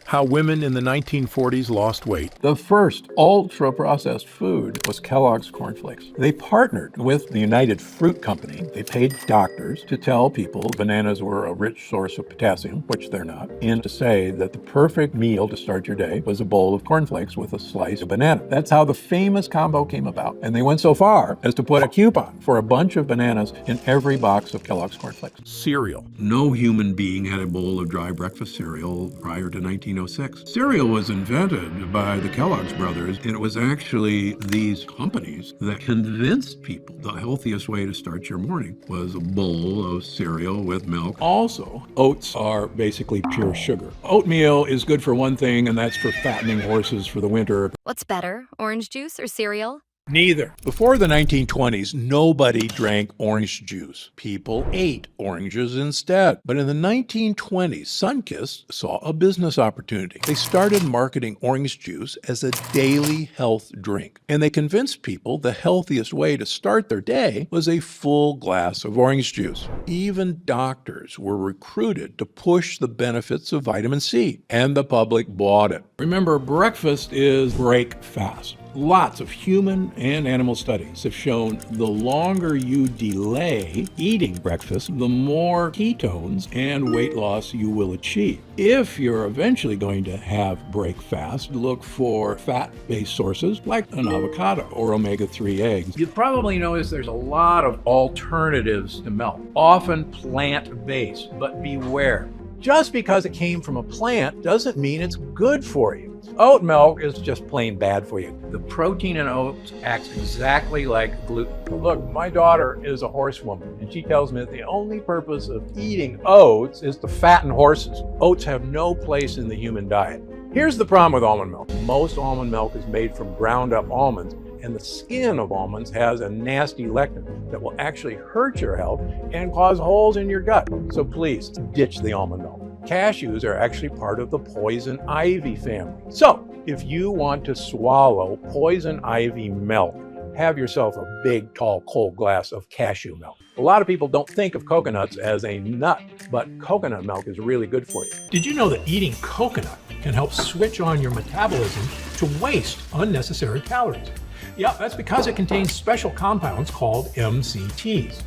How women in the 1940s lost weight. The first ultra-processed food was Kellogg's Corn Flakes. They partnered with the United Fruit Company. They paid doctors to tell people bananas were a rich source of potassium, which they're not, and to say that the perfect meal to start your day was a bowl of corn flakes with a slice of banana. That's how the famous combo came about. And they went so far as to put a coupon for a bunch of bananas in every box of Kellogg's Corn Flakes. Cereal. No human being had a bowl of dry breakfast cereal prior to 1906. Cereal was invented by the Kellogg's brothers, and it was actually these companies that convinced people the healthiest way to start your morning was a bowl of cereal with milk. Also, oats are basically pure sugar. Oatmeal is good for one thing, and that's for fattening horses for the winter. What's better, orange juice or cereal? Neither. Before the 1920s, nobody drank orange juice. People ate oranges instead. But in the 1920s, Sunkist saw a business opportunity. They started marketing orange juice as a daily health drink. And they convinced people the healthiest way to start their day was a full glass of orange juice. Even doctors were recruited to push the benefits of vitamin C, and the public bought it. Remember, breakfast is break fast. Lots of human and animal studies have shown the longer you delay eating breakfast, the more ketones and weight loss you will achieve. If you're eventually going to have break fast, look for fat-based sources like an avocado or omega-3 eggs. You've probably noticed there's a lot of alternatives to milk, often plant-based, but beware. Just because it came from a plant doesn't mean it's good for you. Oat milk is just plain bad for you. The protein in oats acts exactly like gluten. Look, my daughter is a horsewoman, and she tells me that the only purpose of eating oats is to fatten horses. Oats have no place in the human diet. Here's the problem with almond milk. Most almond milk is made from ground up almonds, and the skin of almonds has a nasty lectin that will actually hurt your health and cause holes in your gut. So please, ditch the almond milk. Cashews are actually part of the poison ivy family. So if you want to swallow poison ivy milk, have yourself a big, tall, cold glass of cashew milk. A lot of people don't think of coconuts as a nut, but coconut milk is really good for you. Did you know that eating coconut can help switch on your metabolism to waste unnecessary calories? Yeah, that's because it contains special compounds called MCTs.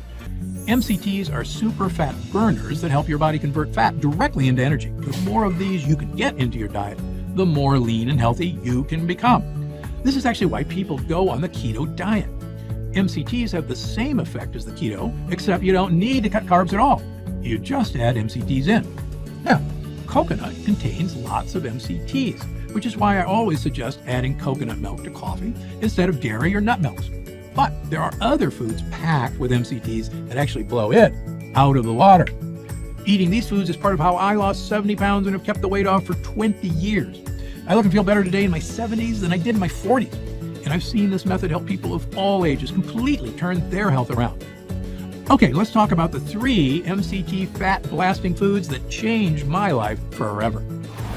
MCTs are super fat burners that help your body convert fat directly into energy. The more of these you can get into your diet, the more lean and healthy you can become. This is actually why people go on the keto diet. MCTs have the same effect as the keto, except you don't need to cut carbs at all. You just add MCTs in. Now, coconut contains lots of MCTs, which is why I always suggest adding coconut milk to coffee instead of dairy or nut milks. But there are other foods packed with MCTs that actually blow it out of the water. Eating these foods is part of how I lost 70 pounds and have kept the weight off for 20 years. I look and feel better today in my 70s than I did in my 40s. And I've seen this method help people of all ages completely turn their health around. Okay, let's talk about the 3 MCT fat-blasting foods that changed my life forever.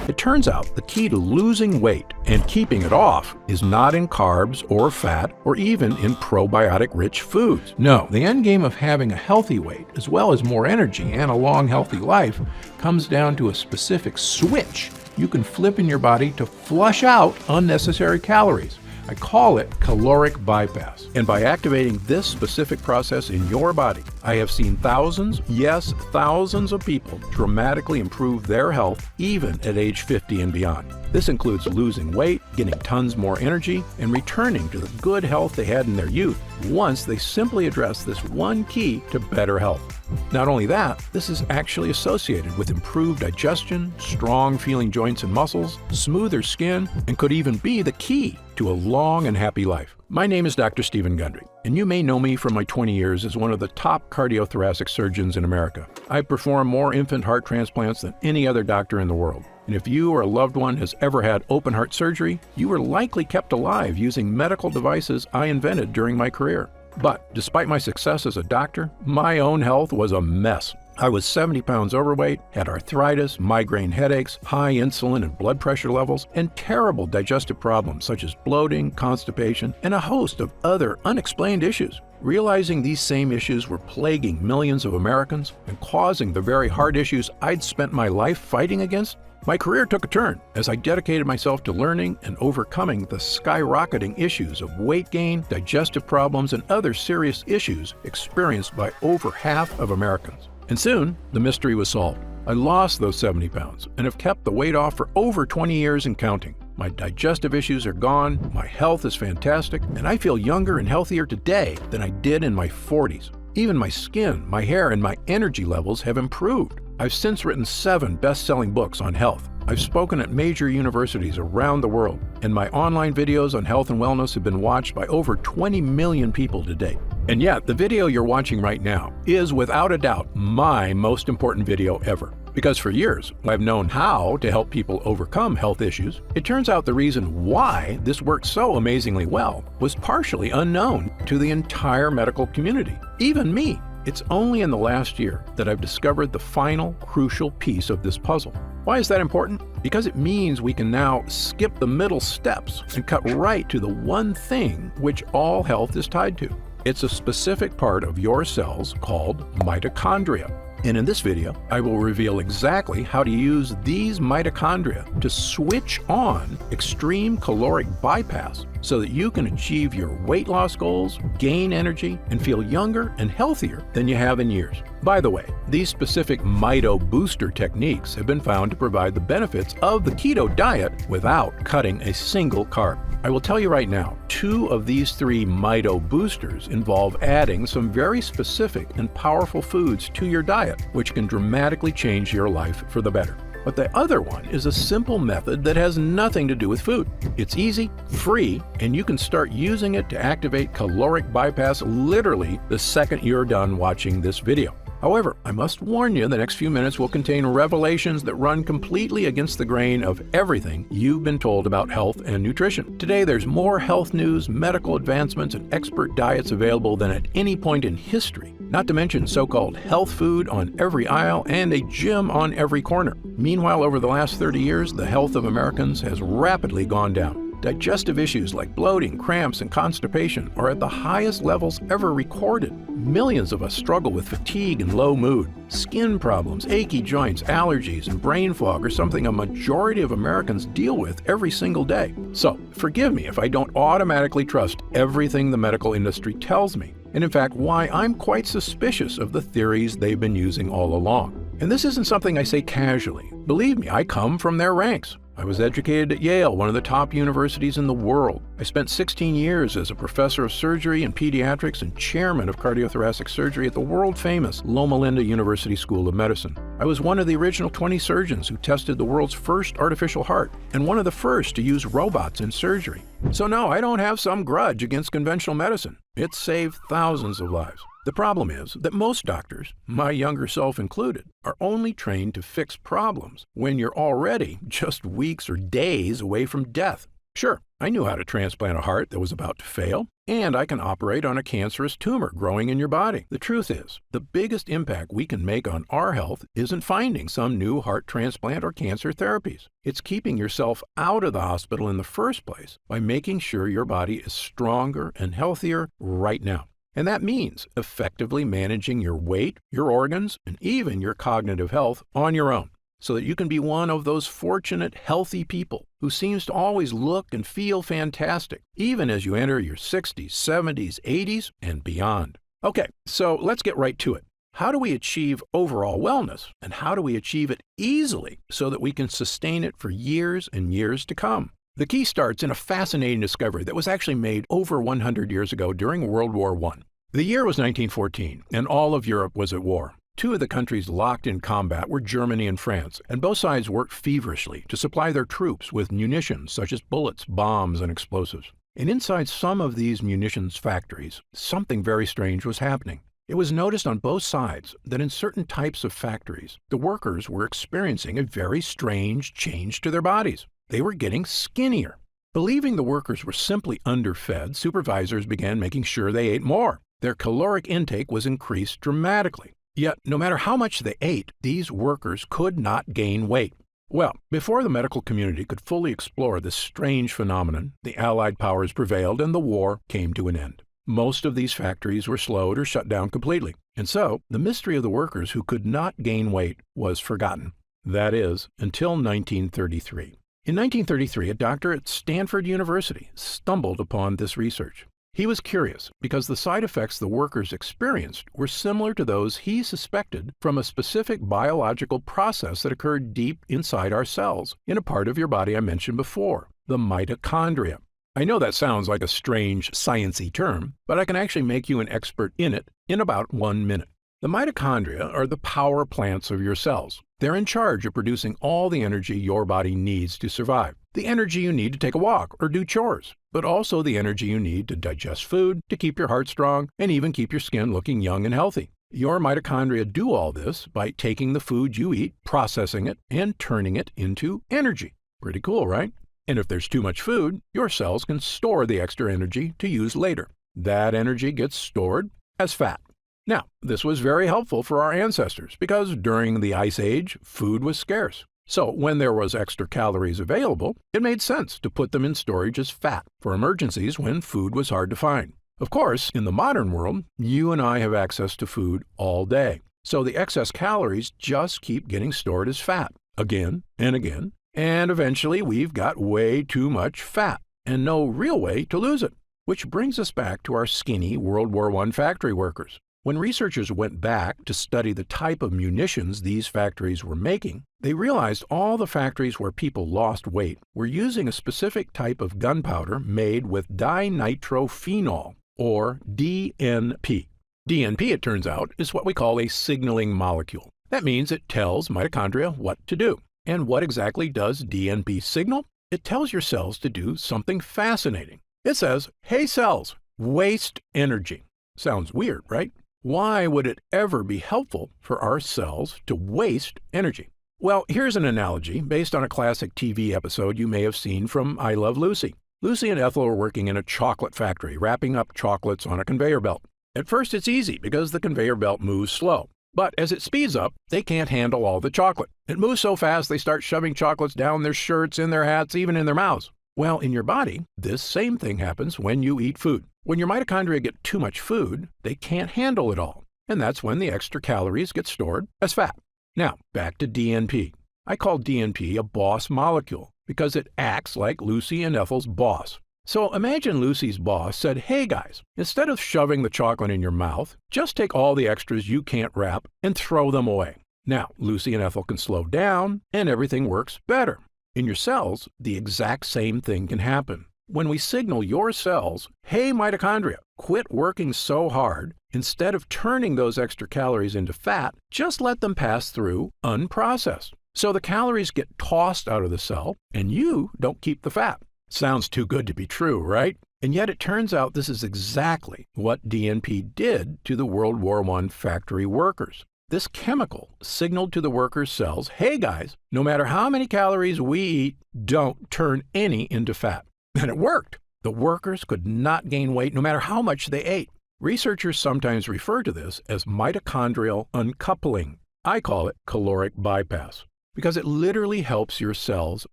It turns out the key to losing weight and keeping it off is not in carbs or fat or even in probiotic-rich foods. No, the end game of having a healthy weight, as well as more energy and a long, healthy life, comes down to a specific switch you can flip in your body to flush out unnecessary calories. I call it caloric bypass. And by activating this specific process in your body, I have seen thousands, yes, thousands of people dramatically improve their health even at age 50 and beyond. This includes losing weight, getting tons more energy, and returning to the good health they had in their youth once they simply address this one key to better health. Not only that, this is actually associated with improved digestion, strong feeling joints and muscles, smoother skin, and could even be the key to a long and happy life. My name is Dr. Stephen Gundry, and you may know me from my 20 years as one of the top cardiothoracic surgeons in America. I've performed more infant heart transplants than any other doctor in the world. And if you or a loved one has ever had open heart surgery, you were likely kept alive using medical devices I invented during my career. But despite my success as a doctor, my own health was a mess. I was 70 pounds overweight, had arthritis, migraine headaches, high insulin and blood pressure levels, and terrible digestive problems such as bloating, constipation, and a host of other unexplained issues. Realizing these same issues were plaguing millions of Americans and causing the very heart issues I'd spent my life fighting against, My career took a turn as I dedicated myself to learning and overcoming the skyrocketing issues of weight gain, digestive problems, and other serious issues experienced by over half of Americans. And soon, the mystery was solved. I lost those 70 pounds and have kept the weight off for over 20 years and counting. My digestive issues are gone, my health is fantastic, and I feel younger and healthier today than I did in my 40s. Even my skin, my hair, and my energy levels have improved. I've since written 7 best-selling books on health. I've spoken at major universities around the world, and my online videos on health and wellness have been watched by over 20 million people to date. And yet, the video you're watching right now is without a doubt my most important video ever. Because for years, I've known how to help people overcome health issues. It turns out the reason why this worked so amazingly well was partially unknown to the entire medical community, even me. It's only in the last year that I've discovered the final, crucial piece of this puzzle. Why is that important? Because it means we can now skip the middle steps and cut right to the one thing which all health is tied to. It's a specific part of your cells called mitochondria. And in this video, I will reveal exactly how to use these mitochondria to switch on extreme caloric bypass so that you can achieve your weight loss goals, gain energy, and feel younger and healthier than you have in years. By the way, these specific Mito Booster techniques have been found to provide the benefits of the keto diet without cutting a single carb. I will tell you right now, 2 of these 3 Mito Boosters involve adding some very specific and powerful foods to your diet, which can dramatically change your life for the better. But the other one is a simple method that has nothing to do with food. It's easy, free, and you can start using it to activate caloric bypass literally the second you're done watching this video. However, I must warn you the next few minutes will contain revelations that run completely against the grain of everything you've been told about health and nutrition. Today, there's more health news, medical advancements, and expert diets available than at any point in history, not to mention so-called health food on every aisle and a gym on every corner. Meanwhile, over the last 30 years, the health of Americans has rapidly gone down. Digestive issues like bloating, cramps, and constipation are at the highest levels ever recorded. Millions of us struggle with fatigue and low mood. Skin problems, achy joints, allergies, and brain fog are something a majority of Americans deal with every single day. So, forgive me if I don't automatically trust everything the medical industry tells me, and in fact, why I'm quite suspicious of the theories they've been using all along. And this isn't something I say casually. Believe me, I come from their ranks. I was educated at Yale, one of the top universities in the world. I spent 16 years as a professor of surgery and pediatrics and chairman of cardiothoracic surgery at the world-famous Loma Linda University School of Medicine. I was one of the original 20 surgeons who tested the world's first artificial heart and one of the first to use robots in surgery. So no, I don't have some grudge against conventional medicine. It's saved thousands of lives. The problem is that most doctors, my younger self included, are only trained to fix problems when you're already just weeks or days away from death. Sure, I knew how to transplant a heart that was about to fail, and I can operate on a cancerous tumor growing in your body. The truth is, the biggest impact we can make on our health isn't finding some new heart transplant or cancer therapies. It's keeping yourself out of the hospital in the first place by making sure your body is stronger and healthier right now. And that means effectively managing your weight, your organs, and even your cognitive health on your own, so that you can be one of those fortunate, healthy people who seems to always look and feel fantastic, even as you enter your 60s, 70s, 80s, and beyond. Okay, so let's get right to it. How do we achieve overall wellness, and how do we achieve it easily so that we can sustain it for years and years to come? The key starts in a fascinating discovery that was actually made over 100 years ago during World War I. The year was 1914, and all of Europe was at war. 2 of the countries locked in combat were Germany and France, and both sides worked feverishly to supply their troops with munitions such as bullets, bombs, and explosives. And inside some of these munitions factories, something very strange was happening. It was noticed on both sides that in certain types of factories, the workers were experiencing a very strange change to their bodies. They were getting skinnier. Believing the workers were simply underfed, supervisors began making sure they ate more. Their caloric intake was increased dramatically. Yet, no matter how much they ate, these workers could not gain weight. Well, before the medical community could fully explore this strange phenomenon, the Allied powers prevailed and the war came to an end. Most of these factories were slowed or shut down completely, and so the mystery of the workers who could not gain weight was forgotten. That is, until 1933. In 1933, a doctor at Stanford University stumbled upon this research. He was curious because the side effects the workers experienced were similar to those he suspected from a specific biological process that occurred deep inside our cells in a part of your body I mentioned before, the mitochondria. I know that sounds like a strange, science-y term, but I can actually make you an expert in it in about 1 minute. The mitochondria are the power plants of your cells. They're in charge of producing all the energy your body needs to survive. The energy you need to take a walk or do chores, but also the energy you need to digest food, to keep your heart strong, and even keep your skin looking young and healthy. Your mitochondria do all this by taking the food you eat, processing it, and turning it into energy. Pretty cool, right? And if there's too much food, your cells can store the extra energy to use later. That energy gets stored as fat. Now, this was very helpful for our ancestors because during the Ice Age, food was scarce. So when there was extra calories available, it made sense to put them in storage as fat for emergencies when food was hard to find. Of course, in the modern world, you and I have access to food all day. So the excess calories just keep getting stored as fat again and again. And eventually we've got way too much fat and no real way to lose it. Which brings us back to our skinny World War I factory workers. When researchers went back to study the type of munitions these factories were making, they realized all the factories where people lost weight were using a specific type of gunpowder made with dinitrophenol, or DNP. DNP, it turns out, is what we call a signaling molecule. That means it tells mitochondria what to do. And what exactly does DNP signal? It tells your cells to do something fascinating. It says, "Hey cells, waste energy." Sounds weird, right? Why would it ever be helpful for our cells to waste energy? Well, here's an analogy based on a classic TV episode you may have seen from I Love Lucy. Lucy and Ethel are working in a chocolate factory, wrapping up chocolates on a conveyor belt. At first, it's easy because the conveyor belt moves slow. But as it speeds up, they can't handle all the chocolate. It moves so fast they start shoving chocolates down their shirts, in their hats, even in their mouths. Well, in your body, this same thing happens when you eat food. When your mitochondria get too much food, they can't handle it all. And that's when the extra calories get stored as fat. Now, back to DNP. I call DNP a boss molecule because it acts like Lucy and Ethel's boss. So imagine Lucy's boss said, "Hey guys, instead of shoving the chocolate in your mouth, just take all the extras you can't wrap and throw them away." Now, Lucy and Ethel can slow down and everything works better. In your cells, the exact same thing can happen. When we signal your cells, "Hey mitochondria, quit working so hard," instead of turning those extra calories into fat, just let them pass through unprocessed. So the calories get tossed out of the cell and you don't keep the fat. Sounds too good to be true, right? And yet it turns out this is exactly what DNP did to the World War I factory workers. This chemical signaled to the workers' cells, "Hey guys, no matter how many calories we eat, don't turn any into fat." And it worked. The workers could not gain weight no matter how much they ate. Researchers sometimes refer to this as mitochondrial uncoupling. I call it caloric bypass, because it literally helps your cells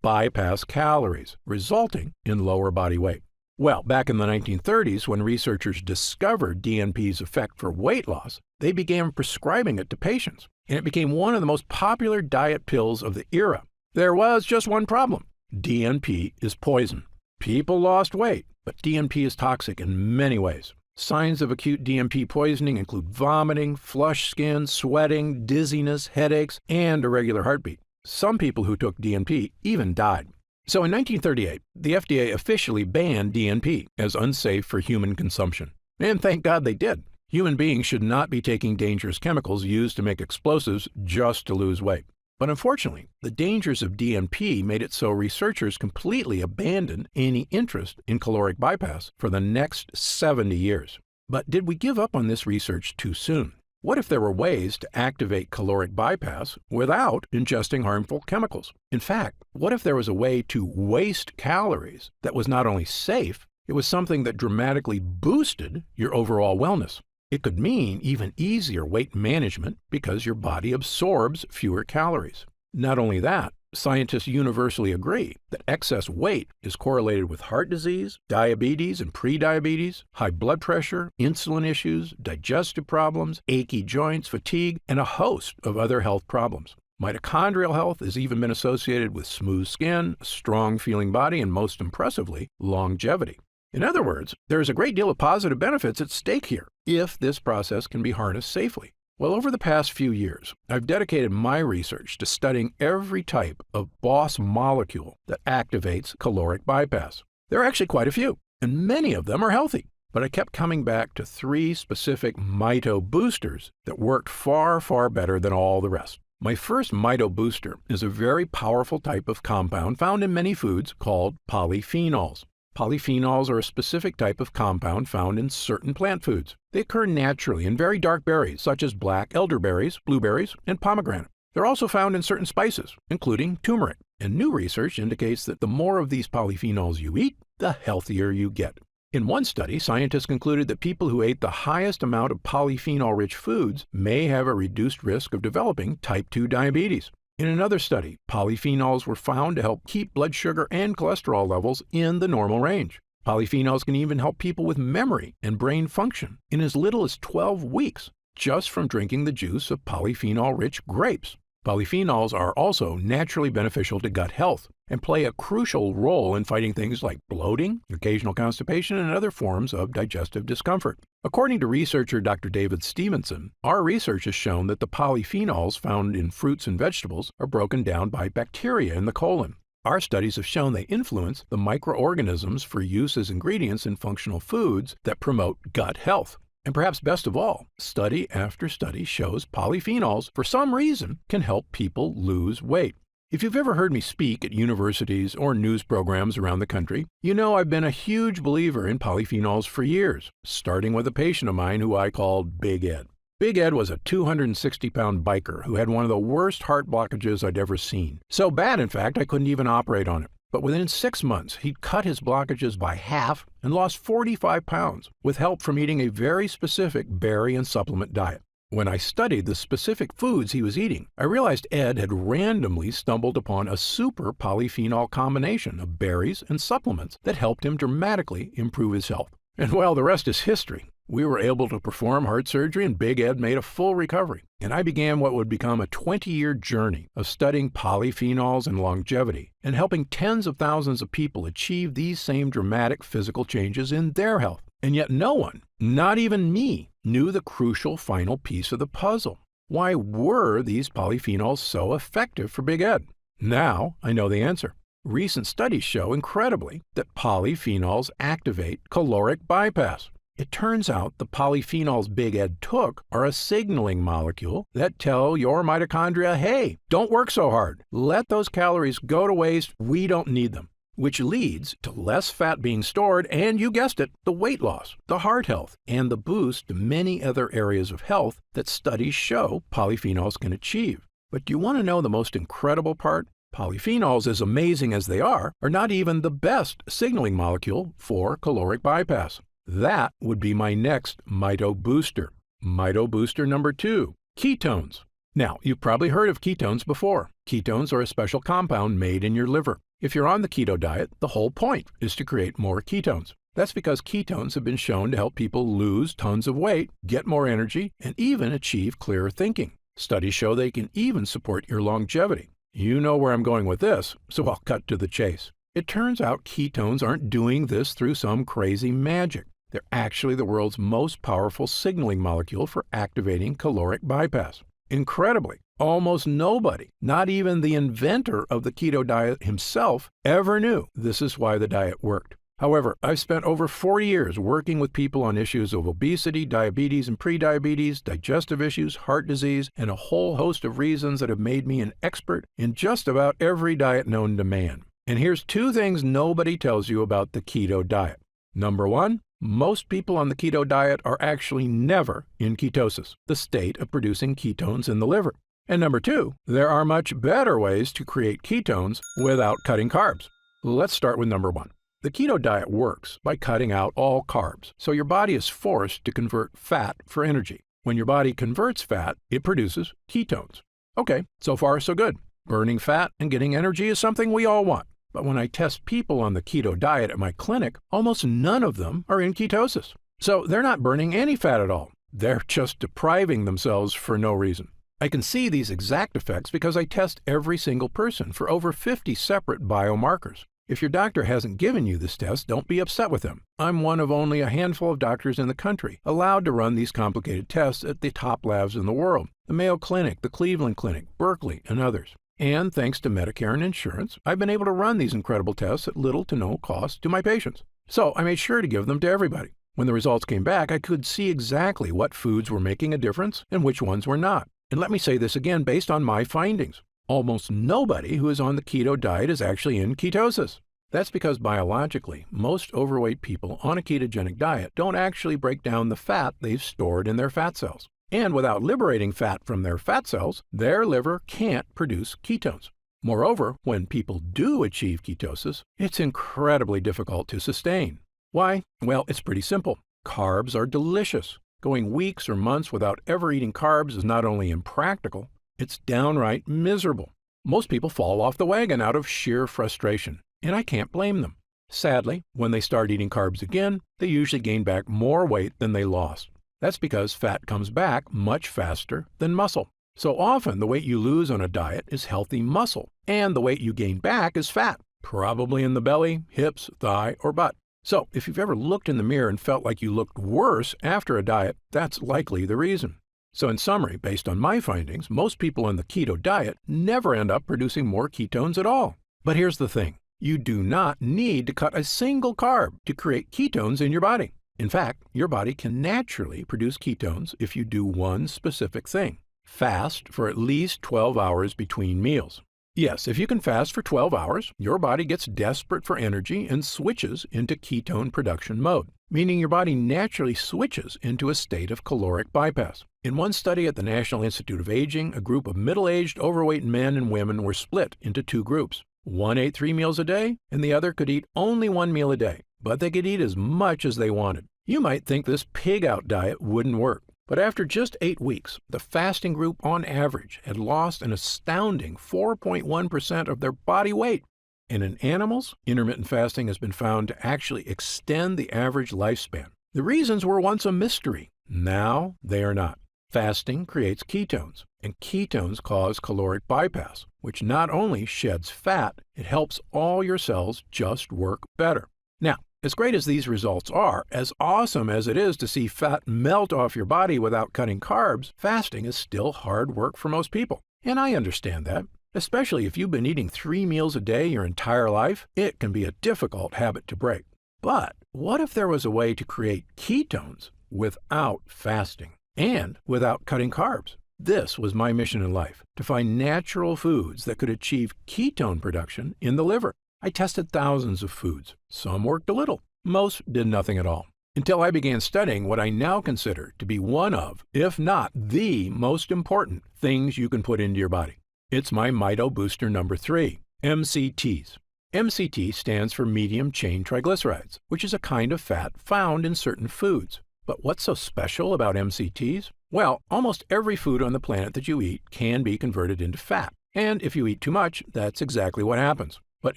bypass calories, resulting in lower body weight. Well, back in the 1930s, when researchers discovered DNP's effect for weight loss, they began prescribing it to patients, and it became one of the most popular diet pills of the era. There was just one problem. DNP is poison. People lost weight, but DNP is toxic in many ways. Signs of acute DNP poisoning include vomiting, flushed skin, sweating, dizziness, headaches, and irregular heartbeat. Some people who took DNP even died. So in 1938, the FDA officially banned DNP as unsafe for human consumption. And thank God they did. Human beings should not be taking dangerous chemicals used to make explosives just to lose weight. But unfortunately, the dangers of DNP made it so researchers completely abandoned any interest in caloric bypass for the next 70 years. But did we give up on this research too soon? What if there were ways to activate caloric bypass without ingesting harmful chemicals? In fact, what if there was a way to waste calories that was not only safe, it was something that dramatically boosted your overall wellness? It could mean even easier weight management because your body absorbs fewer calories. Not only that, scientists universally agree that excess weight is correlated with heart disease, diabetes and prediabetes, high blood pressure, insulin issues, digestive problems, achy joints, fatigue, and a host of other health problems. Mitochondrial health has even been associated with smooth skin, a strong feeling body, and most impressively, longevity. In other words, there is a great deal of positive benefits at stake here, if this process can be harnessed safely. Well, over the past few years, I've dedicated my research to studying every type of boss molecule that activates caloric bypass. There are actually quite a few, and many of them are healthy. But I kept coming back to 3 specific mito boosters that worked far, far better than all the rest. My first mito booster is a very powerful type of compound found in many foods called polyphenols. Polyphenols are a specific type of compound found in certain plant foods. They occur naturally in very dark berries, such as black elderberries, blueberries, and pomegranate. They're also found in certain spices, including turmeric. And new research indicates that the more of these polyphenols you eat, the healthier you get. In one study, scientists concluded that people who ate the highest amount of polyphenol-rich foods may have a reduced risk of developing type 2 diabetes. In another study, polyphenols were found to help keep blood sugar and cholesterol levels in the normal range. Polyphenols can even help people with memory and brain function in as little as 12 weeks, just from drinking the juice of polyphenol-rich grapes. Polyphenols are also naturally beneficial to gut health and play a crucial role in fighting things like bloating, occasional constipation, and other forms of digestive discomfort. According to researcher Dr. David Stevenson, our research has shown that the polyphenols found in fruits and vegetables are broken down by bacteria in the colon. Our studies have shown they influence the microorganisms for use as ingredients in functional foods that promote gut health. And perhaps best of all, study after study shows polyphenols, for some reason, can help people lose weight. If you've ever heard me speak at universities or news programs around the country, you know I've been a huge believer in polyphenols for years, starting with a patient of mine who I called Big Ed. Big Ed was a 260-pound biker who had one of the worst heart blockages I'd ever seen. So bad, in fact, I couldn't even operate on it. But within 6 months, he'd cut his blockages by half and lost 45 pounds with help from eating a very specific berry and supplement diet. When I studied the specific foods he was eating, I realized Ed had randomly stumbled upon a super polyphenol combination of berries and supplements that helped him dramatically improve his health. And well, the rest is history. We were able to perform heart surgery and Big Ed made a full recovery. And I began what would become a 20-year journey of studying polyphenols and longevity and helping tens of thousands of people achieve these same dramatic physical changes in their health. And yet no one, not even me, knew the crucial final piece of the puzzle. Why were these polyphenols so effective for Big Ed? Now I know the answer. Recent studies show, incredibly, that polyphenols activate caloric bypass. It turns out the polyphenols Big Ed took are a signaling molecule that tell your mitochondria, hey, don't work so hard. Let those calories go to waste. We don't need them. Which leads to less fat being stored and, you guessed it, the weight loss, the heart health, and the boost to many other areas of health that studies show polyphenols can achieve. But do you want to know the most incredible part? Polyphenols, as amazing as they are not even the best signaling molecule for caloric bypass. That would be my next mito booster. Mito booster number 2, ketones. Now, you've probably heard of ketones before. Ketones are a special compound made in your liver. If you're on the keto diet, the whole point is to create more ketones. That's because ketones have been shown to help people lose tons of weight, get more energy, and even achieve clearer thinking. Studies show they can even support your longevity. You know where I'm going with this, so I'll cut to the chase. It turns out ketones aren't doing this through some crazy magic. They're actually the world's most powerful signaling molecule for activating caloric bypass. Incredibly, almost nobody, not even the inventor of the keto diet himself, ever knew this is why the diet worked. However, I've spent over 40 years working with people on issues of obesity, diabetes and prediabetes, digestive issues, heart disease, and a whole host of reasons that have made me an expert in just about every diet known to man. And here's 2 things nobody tells you about the keto diet. Number 1, most people on the keto diet are actually never in ketosis, the state of producing ketones in the liver. And number 2, there are much better ways to create ketones without cutting carbs. Let's start with number 1. The keto diet works by cutting out all carbs, so your body is forced to convert fat for energy. When your body converts fat, it produces ketones. Okay, so far so good. Burning fat and getting energy is something we all want. But when I test people on the keto diet at my clinic, almost none of them are in ketosis. So they're not burning any fat at all. They're just depriving themselves for no reason. I can see these exact effects because I test every single person for over 50 separate biomarkers. If your doctor hasn't given you this test, don't be upset with them. I'm one of only a handful of doctors in the country allowed to run these complicated tests at the top labs in the world: the Mayo Clinic, the Cleveland Clinic, Berkeley, and others. And thanks to Medicare and insurance, I've been able to run these incredible tests at little to no cost to my patients. So I made sure to give them to everybody. When the results came back, I could see exactly what foods were making a difference and which ones were not. And let me say this again based on my findings. Almost nobody who is on the keto diet is actually in ketosis. That's because biologically, most overweight people on a ketogenic diet don't actually break down the fat they've stored in their fat cells. And without liberating fat from their fat cells, their liver can't produce ketones. Moreover, when people do achieve ketosis, it's incredibly difficult to sustain. Why? Well, it's pretty simple. Carbs are delicious. Going weeks or months without ever eating carbs is not only impractical, it's downright miserable. Most people fall off the wagon out of sheer frustration, and I can't blame them. Sadly, when they start eating carbs again, they usually gain back more weight than they lost. That's because fat comes back much faster than muscle. So often, the weight you lose on a diet is healthy muscle, and the weight you gain back is fat, probably in the belly, hips, thigh, or butt. So if you've ever looked in the mirror and felt like you looked worse after a diet, that's likely the reason. So in summary, based on my findings, most people on the keto diet never end up producing more ketones at all. But here's the thing. You do not need to cut a single carb to create ketones in your body. In fact, your body can naturally produce ketones if you do one specific thing: fast for at least 12 hours between meals. Yes, if you can fast for 12 hours, your body gets desperate for energy and switches into ketone production mode, meaning your body naturally switches into a state of caloric bypass. In one study at the National Institute of Aging, a group of middle-aged overweight men and women were split into two groups. One ate 3 meals a day, and the other could eat only 1 meal a day, but they could eat as much as they wanted. You might think this pig-out diet wouldn't work, but after just 8 weeks, the fasting group on average had lost an astounding 4.1% of their body weight. And in animals, intermittent fasting has been found to actually extend the average lifespan. The reasons were once a mystery. Now they are not. Fasting creates ketones, and ketones cause caloric bypass, which not only sheds fat, it helps all your cells just work better. Now, as great as these results are, as awesome as it is to see fat melt off your body without cutting carbs, fasting is still hard work for most people. And I understand that. Especially if you've been eating 3 meals a day your entire life, it can be a difficult habit to break. But what if there was a way to create ketones without fasting and without cutting carbs? This was my mission in life, to find natural foods that could achieve ketone production in the liver. I tested thousands of foods. Some worked a little. Most did nothing at all. Until I began studying what I now consider to be one of, if not the most important things you can put into your body. It's my Mito Booster number 3, MCTs. MCT stands for medium chain triglycerides, which is a kind of fat found in certain foods. But what's so special about MCTs? Well, almost every food on the planet that you eat can be converted into fat. And if you eat too much, that's exactly what happens. But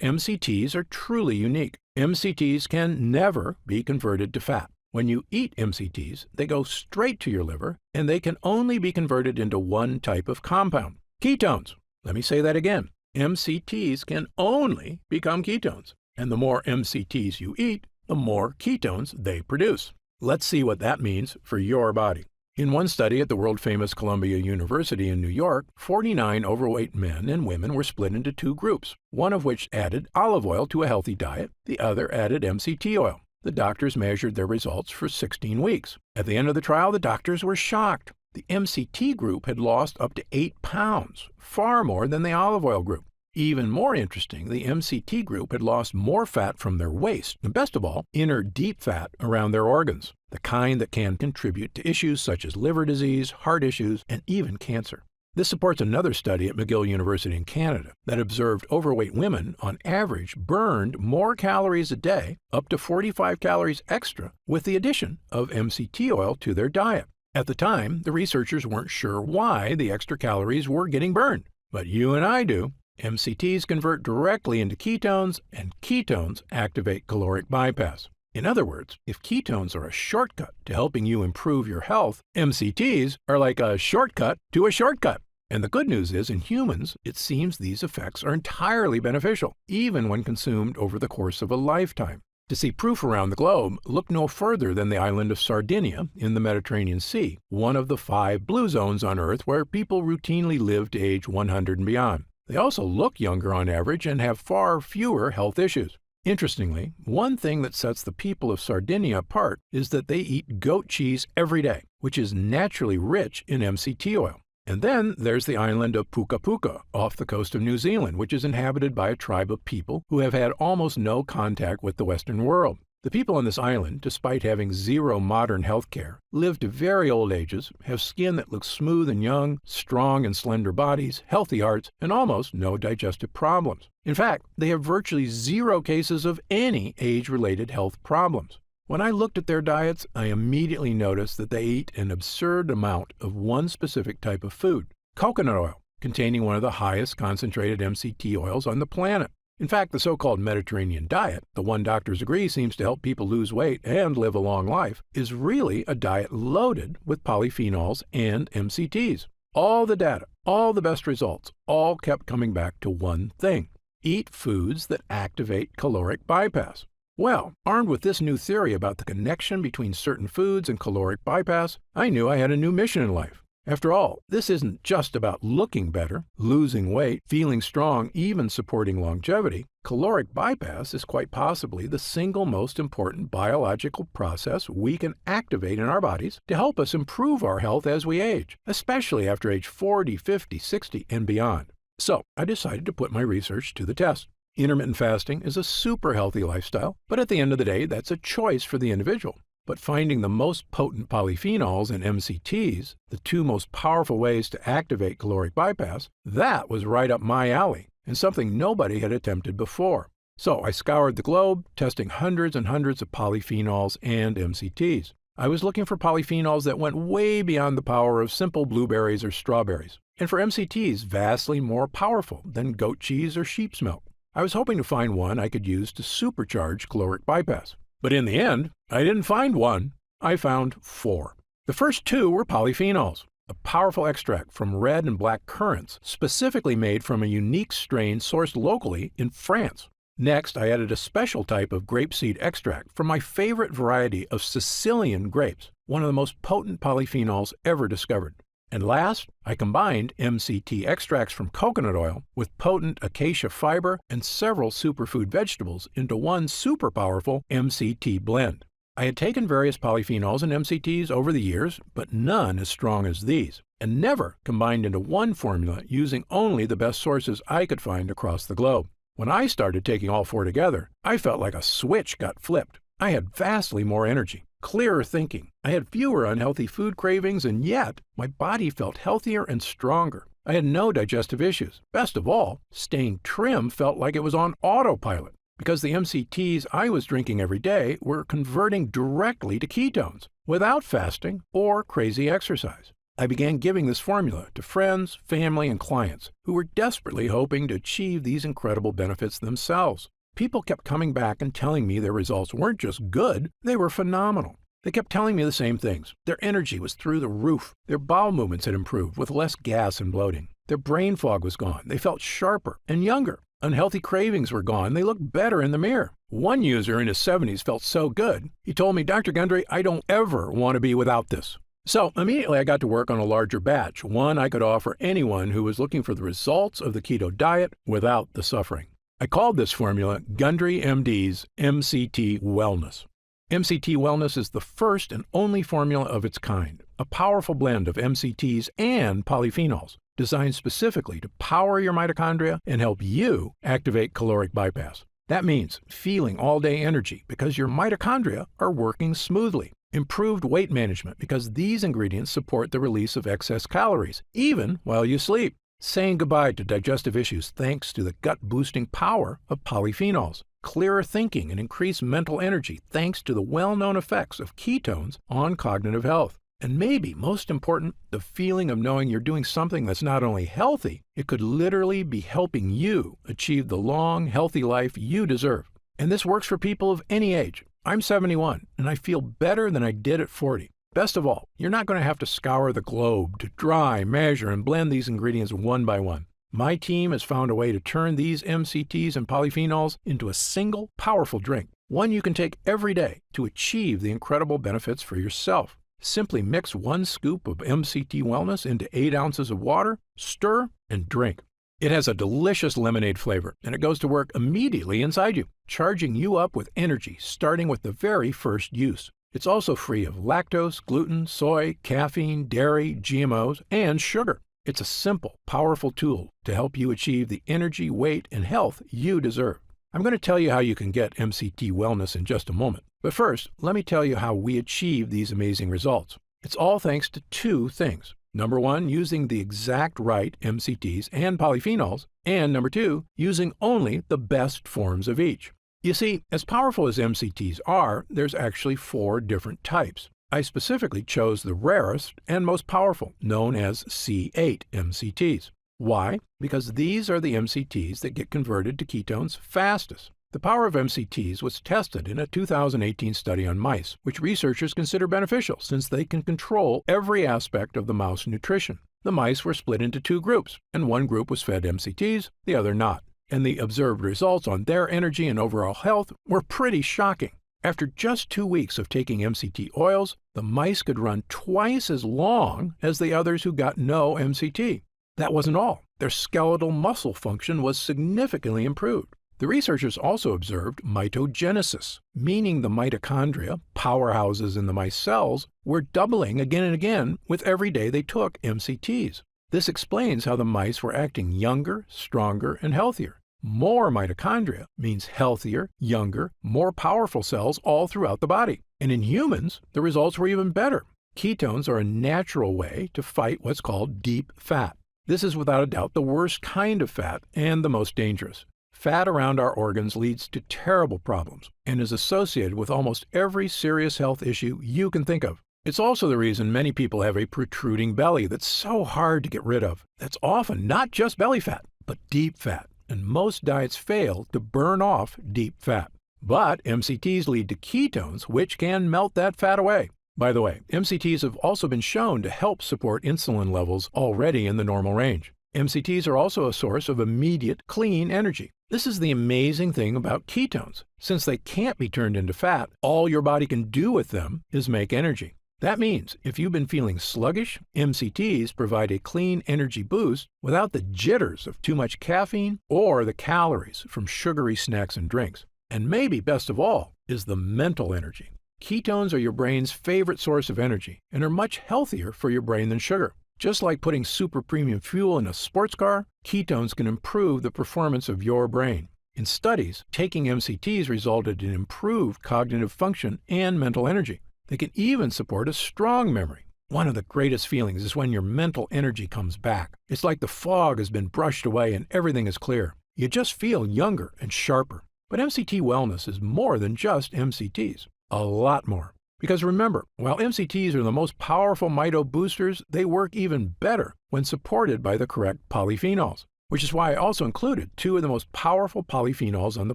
MCTs are truly unique. MCTs can never be converted to fat. When you eat MCTs, they go straight to your liver, and they can only be converted into one type of compound: ketones. Let me say that again. MCTs can only become ketones. And the more MCTs you eat, the more ketones they produce. Let's see what that means for your body. In one study at the world-famous Columbia University in New York, 49 overweight men and women were split into 2 groups, one of which added olive oil to a healthy diet, the other added MCT oil. The doctors measured their results for 16 weeks. At the end of the trial, the doctors were shocked. The MCT group had lost up to 8 pounds, far more than the olive oil group. Even more interesting, the MCT group had lost more fat from their waist, and best of all, inner deep fat around their organs, the kind that can contribute to issues such as liver disease, heart issues, and even cancer. This supports another study at McGill University in Canada that observed overweight women, on average, burned more calories a day, up to 45 calories extra, with the addition of MCT oil to their diet. At the time, the researchers weren't sure why the extra calories were getting burned, but you and I do. MCTs convert directly into ketones, and ketones activate caloric bypass. In other words, if ketones are a shortcut to helping you improve your health, MCTs are like a shortcut to a shortcut. And the good news is, in humans, it seems these effects are entirely beneficial, even when consumed over the course of a lifetime. To see proof around the globe, look no further than the island of Sardinia in the Mediterranean Sea, one of the 5 blue zones on Earth where people routinely live to age 100 and beyond. They also look younger on average and have far fewer health issues. Interestingly, one thing that sets the people of Sardinia apart is that they eat goat cheese every day, which is naturally rich in MCT oil. And then there's the island of Puka Puka off the coast of New Zealand, which is inhabited by a tribe of people who have had almost no contact with the Western world. The people on this island, despite having zero modern health care, live to very old ages, have skin that looks smooth and young, strong and slender bodies, healthy hearts, and almost no digestive problems. In fact, they have virtually 0 cases of any age-related health problems. When I looked at their diets, I immediately noticed that they eat an absurd amount of one specific type of food, coconut oil, containing one of the highest concentrated MCT oils on the planet. In fact, the so-called Mediterranean diet, the one doctors agree seems to help people lose weight and live a long life, is really a diet loaded with polyphenols and MCTs. All the data, all the best results, all kept coming back to one thing: eat foods that activate caloric bypass. Well, armed with this new theory about the connection between certain foods and caloric bypass, I knew I had a new mission in life. After all, this isn't just about looking better, losing weight, feeling strong, even supporting longevity. Caloric bypass is quite possibly the single most important biological process we can activate in our bodies to help us improve our health as we age, especially after age 40, 50, 60, and beyond. So I decided to put my research to the test. Intermittent fasting is a super healthy lifestyle, but at the end of the day, that's a choice for the individual. But finding the most potent polyphenols and MCTs, the 2 most powerful ways to activate caloric bypass, that was right up my alley, and something nobody had attempted before. So I scoured the globe, testing hundreds and hundreds of polyphenols and MCTs. I was looking for polyphenols that went way beyond the power of simple blueberries or strawberries, and for MCTs vastly more powerful than goat cheese or sheep's milk. I was hoping to find one I could use to supercharge caloric bypass. But in the end, I didn't find one. I found 4. The first 2 were polyphenols, a powerful extract from red and black currants, specifically made from a unique strain sourced locally in France. Next, I added a special type of grapeseed extract from my favorite variety of Sicilian grapes, one of the most potent polyphenols ever discovered. And last, I combined MCT extracts from coconut oil with potent acacia fiber and several superfood vegetables into one super powerful MCT blend. I had taken various polyphenols and MCTs over the years, but none as strong as these, and never combined into one formula using only the best sources I could find across the globe. When I started taking all 4 together, I felt like a switch got flipped. I had vastly more energy, clearer thinking. I had fewer unhealthy food cravings, and yet my body felt healthier and stronger. I had no digestive issues. Best of all, staying trim felt like it was on autopilot, because the MCTs I was drinking every day were converting directly to ketones, without fasting or crazy exercise. I began giving this formula to friends, family, and clients who were desperately hoping to achieve these incredible benefits themselves. People kept coming back and telling me their results weren't just good, they were phenomenal. They kept telling me the same things. Their energy was through the roof. Their bowel movements had improved with less gas and bloating. Their brain fog was gone. They felt sharper and younger. Unhealthy cravings were gone. They looked better in the mirror. One user in his 70s felt so good, he told me, "Dr. Gundry, I don't ever want to be without this." So immediately I got to work on a larger batch, one I could offer anyone who was looking for the results of the keto diet without the suffering. I called this formula Gundry MD's MCT Wellness. MCT Wellness is the first and only formula of its kind, a powerful blend of MCTs and polyphenols, designed specifically to power your mitochondria and help you activate caloric bypass. That means feeling all-day energy because your mitochondria are working smoothly. Improved weight management because these ingredients support the release of excess calories, even while you sleep. Saying goodbye to digestive issues thanks to the gut-boosting power of polyphenols. Clearer thinking and increased mental energy thanks to the well-known effects of ketones on cognitive health. And maybe most important, the feeling of knowing you're doing something that's not only healthy, it could literally be helping you achieve the long, healthy life you deserve. And this works for people of any age. I'm 71, and I feel better than I did at 40. Best of all, you're not going to have to scour the globe to dry, measure, and blend these ingredients one by one. My team has found a way to turn these MCTs and polyphenols into a single, powerful drink, one you can take every day to achieve the incredible benefits for yourself. Simply mix 1 scoop of MCT Wellness into 8 ounces of water, stir, and drink. It has a delicious lemonade flavor, and it goes to work immediately inside you, charging you up with energy starting with the very first use. It's also free of lactose, gluten, soy, caffeine, dairy, GMOs, and sugar. It's a simple, powerful tool to help you achieve the energy, weight, and health you deserve. I'm going to tell you how you can get MCT Wellness in just a moment. But first, let me tell you how we achieve these amazing results. It's all thanks to 2 things. Number 1, using the exact right MCTs and polyphenols, and number 2, using only the best forms of each. You see, as powerful as MCTs are, there's actually 4 different types. I specifically chose the rarest and most powerful, known as C8 MCTs. Why? Because these are the MCTs that get converted to ketones fastest. The power of MCTs was tested in a 2018 study on mice, which researchers consider beneficial since they can control every aspect of the mouse nutrition. The mice were split into 2 groups, and one group was fed MCTs, the other not. And the observed results on their energy and overall health were pretty shocking. After just 2 weeks of taking MCT oils, the mice could run twice as long as the others who got no MCT. That wasn't all. Their skeletal muscle function was significantly improved. The researchers also observed mitogenesis, meaning the mitochondria, powerhouses in the mice cells, were doubling again and again with every day they took MCTs. This explains how the mice were acting younger, stronger, and healthier. More mitochondria means healthier, younger, more powerful cells all throughout the body. And in humans, the results were even better. Ketones are a natural way to fight what's called deep fat. This is without a doubt the worst kind of fat and the most dangerous. Fat around our organs leads to terrible problems and is associated with almost every serious health issue you can think of. It's also the reason many people have a protruding belly that's so hard to get rid of. That's often not just belly fat, but deep fat. And most diets fail to burn off deep fat. But MCTs lead to ketones, which can melt that fat away. By the way, MCTs have also been shown to help support insulin levels already in the normal range. MCTs are also a source of immediate, clean energy. This is the amazing thing about ketones. Since they can't be turned into fat, all your body can do with them is make energy. That means if you've been feeling sluggish, MCTs provide a clean energy boost without the jitters of too much caffeine or the calories from sugary snacks and drinks. And maybe best of all is the mental energy. Ketones are your brain's favorite source of energy and are much healthier for your brain than sugar. Just like putting super premium fuel in a sports car, ketones can improve the performance of your brain. In studies, taking MCTs resulted in improved cognitive function and mental energy. They can even support a strong memory. One of the greatest feelings is when your mental energy comes back. It's like the fog has been brushed away and everything is clear. You just feel younger and sharper. But MCT Wellness is more than just MCTs. A lot more. Because remember, while MCTs are the most powerful mito boosters, they work even better when supported by the correct polyphenols, which is why I also included 2 of the most powerful polyphenols on the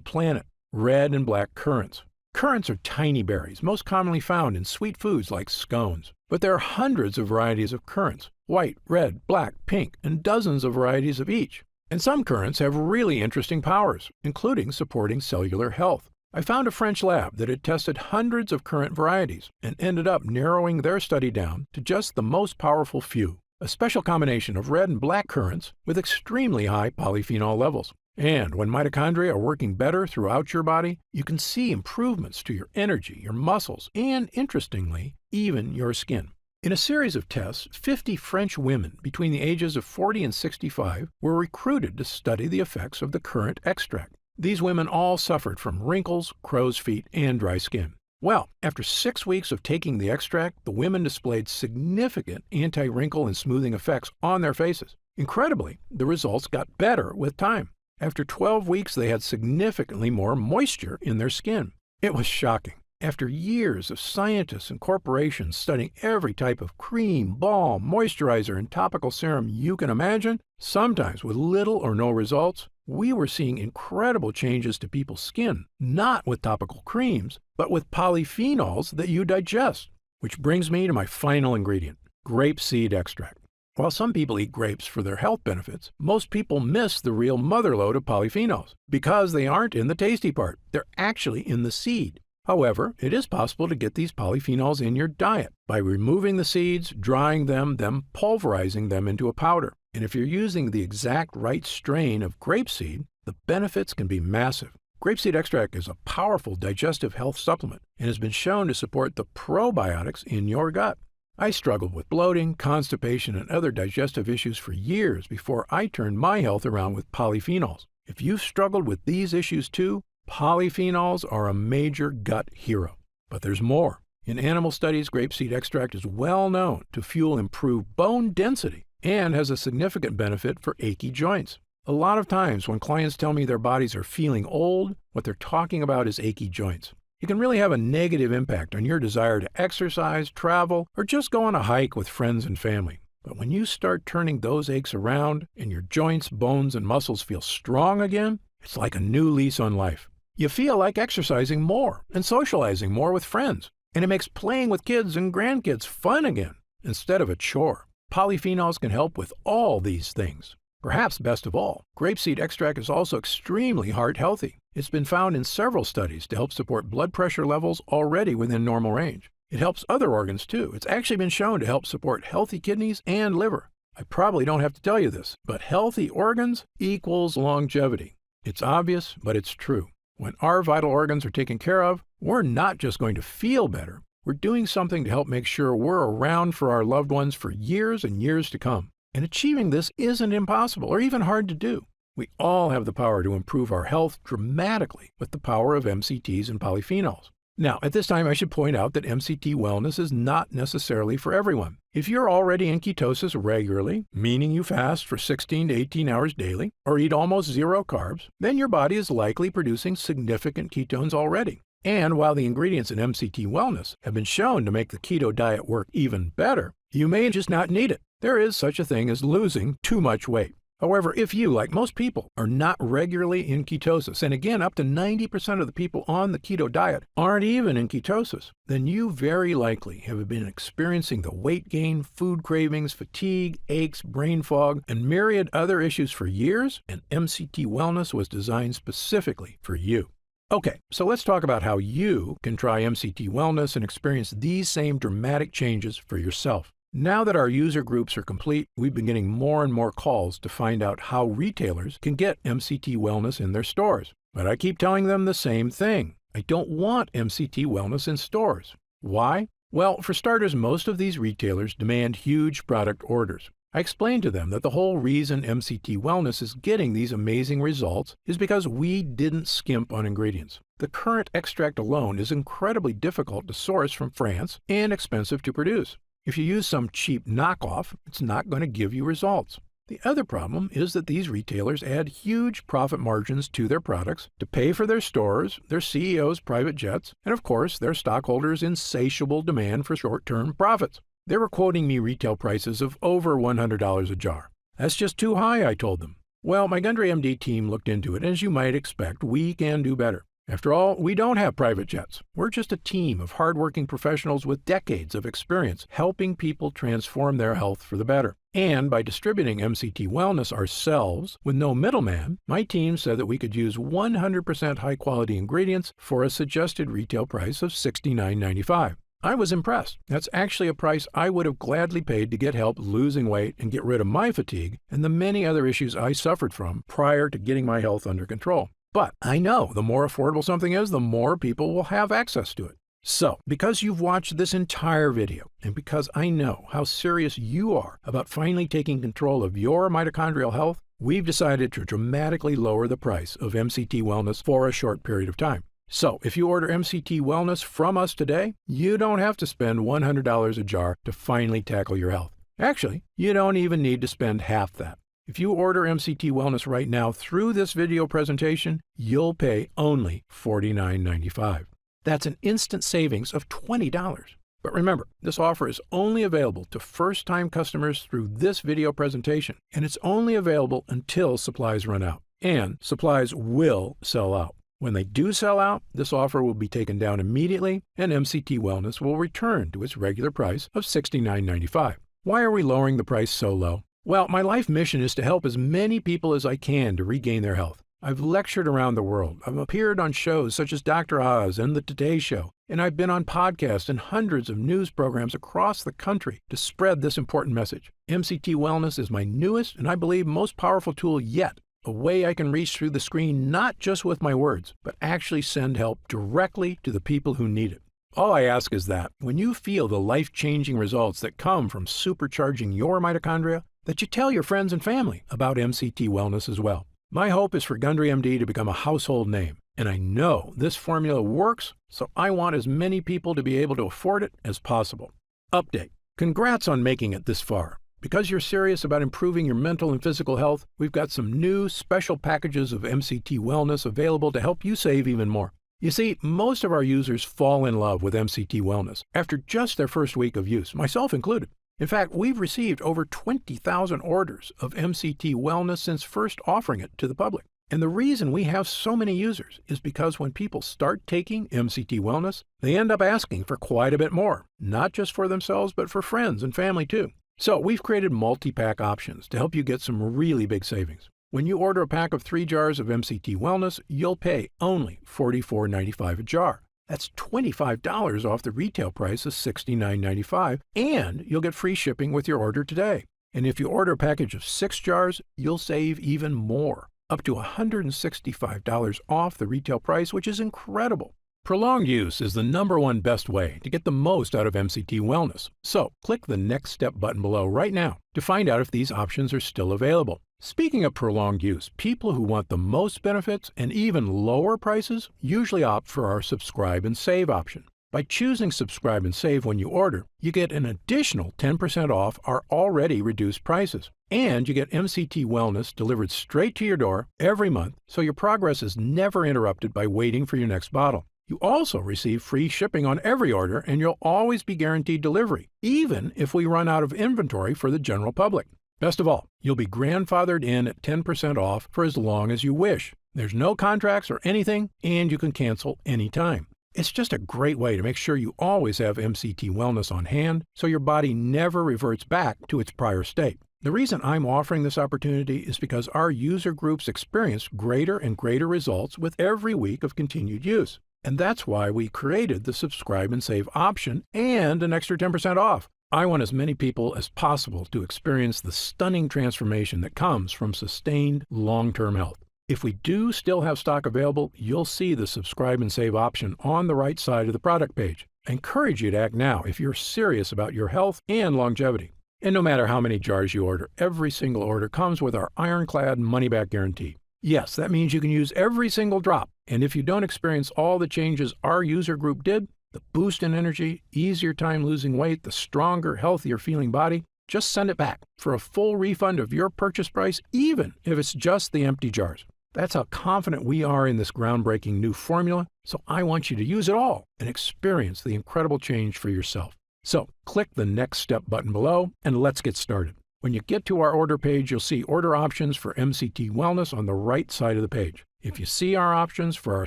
planet, red and black currants. Currants are tiny berries, most commonly found in sweet foods like scones. But there are hundreds of varieties of currants, white, red, black, pink, and dozens of varieties of each. And some currants have really interesting powers, including supporting cellular health. I found a French lab that had tested hundreds of currant varieties and ended up narrowing their study down to just the most powerful few, a special combination of red and black currants with extremely high polyphenol levels. And when mitochondria are working better throughout your body, you can see improvements to your energy, your muscles, and, interestingly, even your skin. In a series of tests, 50 French women between the ages of 40 and 65 were recruited to study the effects of the currant extract. These women all suffered from wrinkles, crow's feet, and dry skin. Well, after 6 weeks of taking the extract, the women displayed significant anti-wrinkle and smoothing effects on their faces. Incredibly, the results got better with time. After 12 weeks, they had significantly more moisture in their skin. It was shocking. After years of scientists and corporations studying every type of cream, balm, moisturizer, and topical serum you can imagine, sometimes with little or no results, we were seeing incredible changes to people's skin, not with topical creams, but with polyphenols that you digest. Which brings me to my final ingredient, grapeseed extract. While some people eat grapes for their health benefits, most people miss the real motherlode of polyphenols because they aren't in the tasty part. They're actually in the seed. However, it is possible to get these polyphenols in your diet by removing the seeds, drying them, then pulverizing them into a powder. And if you're using the exact right strain of grapeseed, the benefits can be massive. Grapeseed extract is a powerful digestive health supplement and has been shown to support the probiotics in your gut. I struggled with bloating, constipation, and other digestive issues for years before I turned my health around with polyphenols. If you've struggled with these issues too, polyphenols are a major gut hero. But there's more. In animal studies, grapeseed extract is well known to fuel improved bone density and has a significant benefit for achy joints. A lot of times when clients tell me their bodies are feeling old, what they're talking about is achy joints. It can really have a negative impact on your desire to exercise, travel, or just go on a hike with friends and family. But when you start turning those aches around and your joints, bones, and muscles feel strong again, it's like a new lease on life. You feel like exercising more and socializing more with friends, and it makes playing with kids and grandkids fun again instead of a chore. Polyphenols can help with all these things. Perhaps best of all, grapeseed extract is also extremely heart healthy. It's been found in several studies to help support blood pressure levels already within normal range. It helps other organs too. It's actually been shown to help support healthy kidneys and liver. I probably don't have to tell you this, but healthy organs equals longevity. It's obvious, but it's true. When our vital organs are taken care of, we're not just going to feel better. We're doing something to help make sure we're around for our loved ones for years and years to come. And achieving this isn't impossible or even hard to do. We all have the power to improve our health dramatically with the power of MCTs and polyphenols. Now, at this time, I should point out that MCT wellness is not necessarily for everyone. If you're already in ketosis regularly, meaning you fast for 16 to 18 hours daily, or eat almost zero carbs, then your body is likely producing significant ketones already. And while the ingredients in MCT wellness have been shown to make the keto diet work even better, you may just not need it. There is such a thing as losing too much weight. However, if you, like most people, are not regularly in ketosis, and again, up to 90% of the people on the keto diet aren't even in ketosis, then you very likely have been experiencing the weight gain, food cravings, fatigue, aches, brain fog, and myriad other issues for years, and MCT Wellness was designed specifically for you. Okay, so let's talk about how you can try MCT Wellness and experience these same dramatic changes for yourself. Now that our user groups are complete, we've been getting more and more calls to find out how retailers can get MCT Wellness in their stores. But I keep telling them the same thing. I don't want MCT Wellness in stores. Why? Well, for starters, most of these retailers demand huge product orders. I explained to them that the whole reason MCT Wellness is getting these amazing results is because we didn't skimp on ingredients. The current extract alone is incredibly difficult to source from France and expensive to produce. If you use some cheap knockoff, it's not going to give you results. The other problem is that these retailers add huge profit margins to their products to pay for their stores, their CEOs' private jets, and of course, their stockholders' insatiable demand for short-term profits. They were quoting me retail prices of over $100 a jar. That's just too high, I told them. Well, my Gundry MD team looked into it, and as you might expect, we can do better. After all, we don't have private jets. We're just a team of hardworking professionals with decades of experience helping people transform their health for the better. And by distributing MCT Wellness ourselves with no middleman, my team said that we could use 100% high-quality ingredients for a suggested retail price of $69.95. I was impressed. That's actually a price I would have gladly paid to get help losing weight and get rid of my fatigue and the many other issues I suffered from prior to getting my health under control. But I know the more affordable something is, the more people will have access to it. So, because you've watched this entire video, and because I know how serious you are about finally taking control of your mitochondrial health, we've decided to dramatically lower the price of MCT Wellness for a short period of time. So, if you order MCT Wellness from us today, you don't have to spend $100 a jar to finally tackle your health. Actually, you don't even need to spend half that. If you order MCT Wellness right now through this video presentation, you'll pay only $49.95. That's an instant savings of $20. But remember, this offer is only available to first-time customers through this video presentation, and it's only available until supplies run out. And supplies will sell out. When they do sell out, this offer will be taken down immediately, and MCT Wellness will return to its regular price of $69.95. Why are we lowering the price so low? Well, my life mission is to help as many people as I can to regain their health. I've lectured around the world. I've appeared on shows such as Dr. Oz and The Today Show, and I've been on podcasts and hundreds of news programs across the country to spread this important message. MCT Wellness is my newest and I believe most powerful tool yet, a way I can reach through the screen not just with my words, but actually send help directly to the people who need it. All I ask is that, when you feel the life-changing results that come from supercharging your mitochondria, that you tell your friends and family about MCT Wellness as well. My hope is for Gundry MD to become a household name, and I know this formula works, so I want as many people to be able to afford it as possible. Update. Congrats on making it this far. Because you're serious about improving your mental and physical health, we've got some new special packages of MCT Wellness available to help you save even more. You see, most of our users fall in love with MCT Wellness after just their first week of use, myself included. In fact, we've received over 20,000 orders of MCT Wellness since first offering it to the public. And the reason we have so many users is because when people start taking MCT Wellness, they end up asking for quite a bit more, not just for themselves, but for friends and family too. So we've created multi-pack options to help you get some really big savings. When you order a pack of 3 jars of MCT Wellness, you'll pay only $44.95 a jar. That's $25 off the retail price of $69.95, and you'll get free shipping with your order today. And if you order a package of 6 jars, you'll save even more, up to $165 off the retail price, which is incredible. Prolonged use is the #1 best way to get the most out of MCT Wellness. So click the Next Step button below right now to find out if these options are still available. Speaking of prolonged use, people who want the most benefits and even lower prices usually opt for our Subscribe and Save option. By choosing Subscribe and Save when you order, you get an additional 10% off our already reduced prices. And you get MCT Wellness delivered straight to your door every month, so your progress is never interrupted by waiting for your next bottle. You also receive free shipping on every order, and you'll always be guaranteed delivery, even if we run out of inventory for the general public. Best of all, you'll be grandfathered in at 10% off for as long as you wish. There's no contracts or anything, and you can cancel anytime. It's just a great way to make sure you always have MCT Wellness on hand, so your body never reverts back to its prior state. The reason I'm offering this opportunity is because our user groups experience greater and greater results with every week of continued use. And that's why we created the Subscribe and Save option and an extra 10% off. I want as many people as possible to experience the stunning transformation that comes from sustained long-term health. If we do still have stock available, you'll see the Subscribe and Save option on the right side of the product page. I encourage you to act now if you're serious about your health and longevity. And no matter how many jars you order, every single order comes with our ironclad money-back guarantee. Yes, that means you can use every single drop. And if you don't experience all the changes our user group did, the boost in energy, easier time losing weight, the stronger, healthier feeling body, just send it back for a full refund of your purchase price, even if it's just the empty jars. That's how confident we are in this groundbreaking new formula, so I want you to use it all and experience the incredible change for yourself. So click the Next Step button below and let's get started. When you get to our order page, you'll see order options for MCT Wellness on the right side of the page. If you see our options for our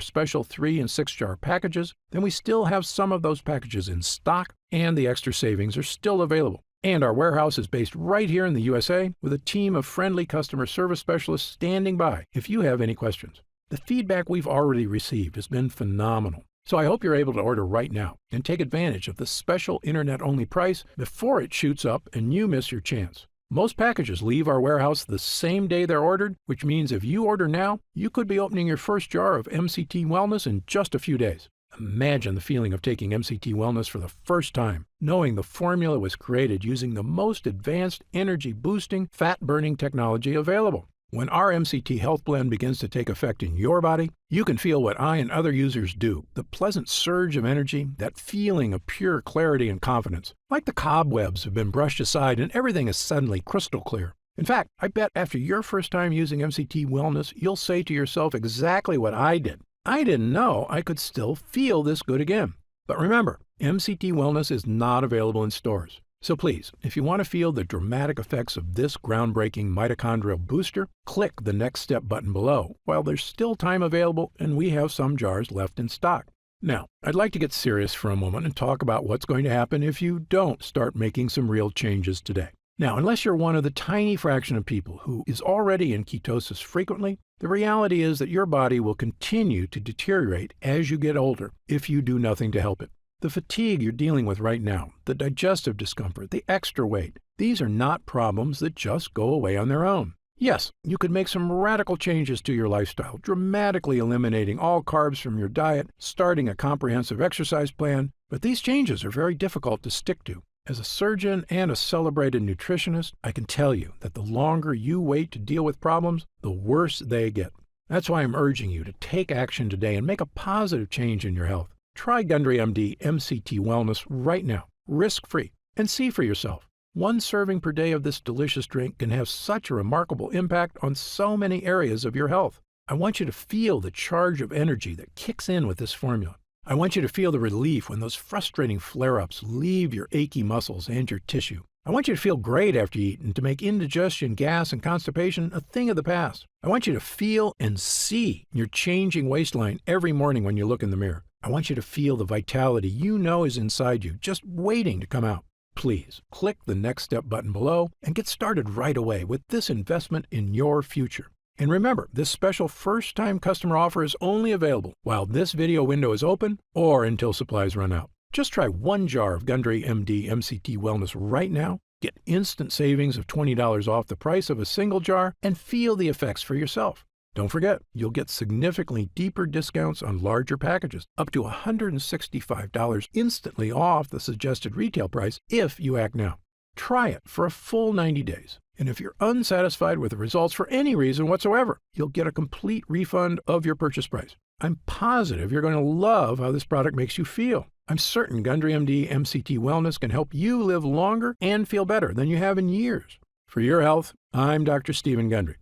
special 3 and 6 jar packages, then we still have some of those packages in stock and the extra savings are still available. And our warehouse is based right here in the USA with a team of friendly customer service specialists standing by if you have any questions. The feedback we've already received has been phenomenal. So I hope you're able to order right now and take advantage of the special internet-only price before it shoots up and you miss your chance. Most packages leave our warehouse the same day they're ordered, which means if you order now, you could be opening your first jar of MCT Wellness in just a few days. Imagine the feeling of taking MCT Wellness for the first time, knowing the formula was created using the most advanced energy-boosting, fat-burning technology available. When our MCT Health Blend begins to take effect in your body, you can feel what I and other users do, the pleasant surge of energy, that feeling of pure clarity and confidence. Like the cobwebs have been brushed aside and everything is suddenly crystal clear. In fact, I bet after your first time using MCT Wellness, you'll say to yourself exactly what I did. I didn't know I could still feel this good again. But remember, MCT Wellness is not available in stores. So please, if you want to feel the dramatic effects of this groundbreaking mitochondrial booster, click the Next Step button below while there's still time available and we have some jars left in stock. Now, I'd like to get serious for a moment and talk about what's going to happen if you don't start making some real changes today. Now, unless you're one of the tiny fraction of people who is already in ketosis frequently, the reality is that your body will continue to deteriorate as you get older if you do nothing to help it. The fatigue you're dealing with right now, the digestive discomfort, the extra weight, these are not problems that just go away on their own. Yes, you could make some radical changes to your lifestyle, dramatically eliminating all carbs from your diet, starting a comprehensive exercise plan, but these changes are very difficult to stick to. As a surgeon and a celebrated nutritionist, I can tell you that the longer you wait to deal with problems, the worse they get. That's why I'm urging you to take action today and make a positive change in your health. Try Gundry MD MCT Wellness right now, risk-free, and see for yourself. One serving per day of this delicious drink can have such a remarkable impact on so many areas of your health. I want you to feel the charge of energy that kicks in with this formula. I want you to feel the relief when those frustrating flare-ups leave your achy muscles and your tissue. I want you to feel great after you eat and to make indigestion, gas, and constipation a thing of the past. I want you to feel and see your changing waistline every morning when you look in the mirror. I want you to feel the vitality you know is inside you, just waiting to come out. Please click the Next Step button below and get started right away with this investment in your future. And remember, this special first-time customer offer is only available while this video window is open or until supplies run out. Just try one jar of Gundry MD MCT Wellness right now, get instant savings of $20 off the price of a single jar, and feel the effects for yourself. Don't forget, you'll get significantly deeper discounts on larger packages, up to $165 instantly off the suggested retail price if you act now. Try it for a full 90 days. And if you're unsatisfied with the results for any reason whatsoever, you'll get a complete refund of your purchase price. I'm positive you're going to love how this product makes you feel. I'm certain Gundry MD MCT Wellness can help you live longer and feel better than you have in years. For your health, I'm Dr. Stephen Gundry.